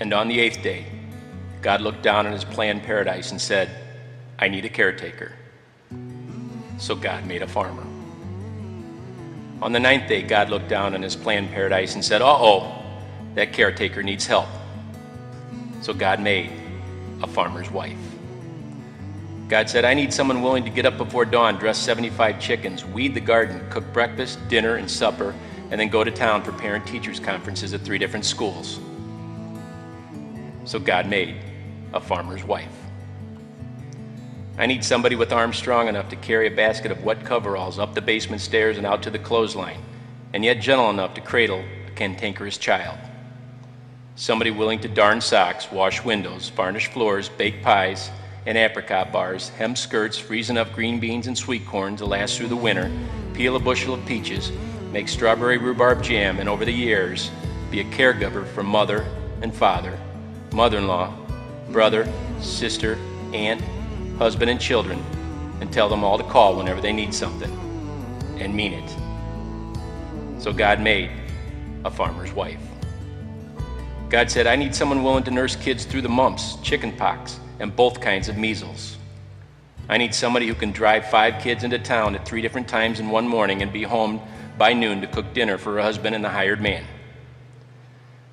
And on the 8th day, God looked down on his planned paradise and said, I need a caretaker. So God made a farmer. On the 9th day, God looked down on his planned paradise and said, uh-oh, that caretaker needs help. So God made a farmer's wife. God said, I need someone willing to get up before dawn, dress 75 chickens, weed the garden, cook breakfast, dinner, and supper, and then go to town for parent-teachers conferences at 3 different schools. So God made a farmer's wife. I need somebody with arms strong enough to carry a basket of wet coveralls up the basement stairs and out to the clothesline, and yet gentle enough to cradle a cantankerous child. Somebody willing to darn socks, wash windows, varnish floors, bake pies and apricot bars, hem skirts, freeze enough green beans and sweet corn to last through the winter, peel a bushel of peaches, make strawberry rhubarb jam, and over the years be a caregiver for mother and father, mother-in-law, brother, sister, aunt, husband, and children, and tell them all to call whenever they need something, and mean it. So God made a farmer's wife. God said, I need someone willing to nurse kids through the mumps, chicken pox, and both kinds of measles. I need somebody who can drive 5 kids into town at 3 different times in one morning and be home by noon to cook dinner for her husband and the hired man.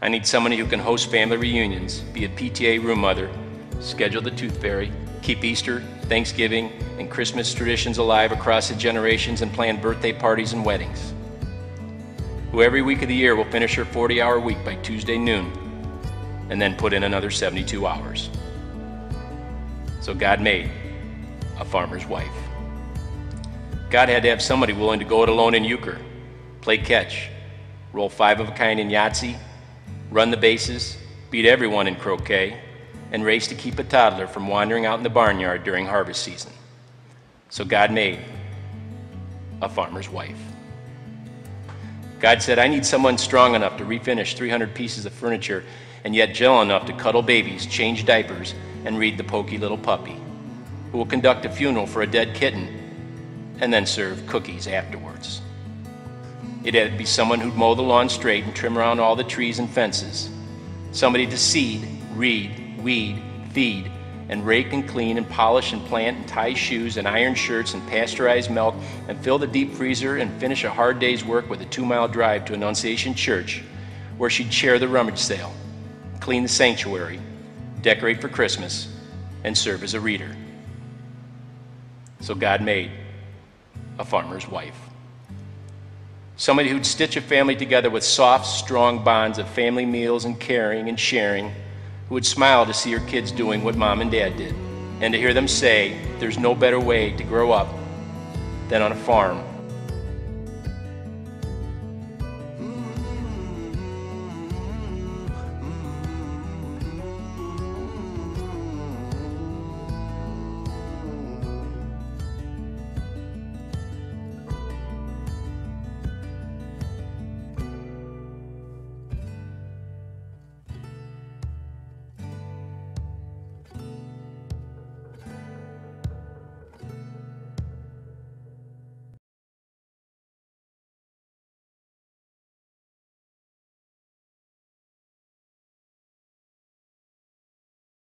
I need somebody who can host family reunions, be a PTA room mother, schedule the tooth fairy, keep Easter, Thanksgiving, and Christmas traditions alive across the generations, and plan birthday parties and weddings. Who every week of the year will finish her 40-hour week by Tuesday noon, and then put in another 72 hours. So God made a farmer's wife. God had to have somebody willing to go it alone in euchre, play catch, roll 5-of-a-kind in Yahtzee, run the bases, beat everyone in croquet, and race to keep a toddler from wandering out in the barnyard during harvest season. So God made a farmer's wife. God said, I need someone strong enough to refinish 300 pieces of furniture and yet gentle enough to cuddle babies, change diapers, and read the pokey little puppy, who will conduct a funeral for a dead kitten and then serve cookies afterwards. It had to be someone who'd mow the lawn straight and trim around all the trees and fences, somebody to seed, read, weed, feed, and rake and clean and polish and plant and tie shoes and iron shirts and pasteurize milk and fill the deep freezer and finish a hard day's work with a 2-mile drive to Annunciation Church, where she'd chair the rummage sale, clean the sanctuary, decorate for Christmas, and serve as a reader. So God made a farmer's wife. Somebody who'd stitch a family together with soft, strong bonds of family meals and caring and sharing, who would smile to see her kids doing what mom and dad did, and to hear them say there's no better way to grow up than on a farm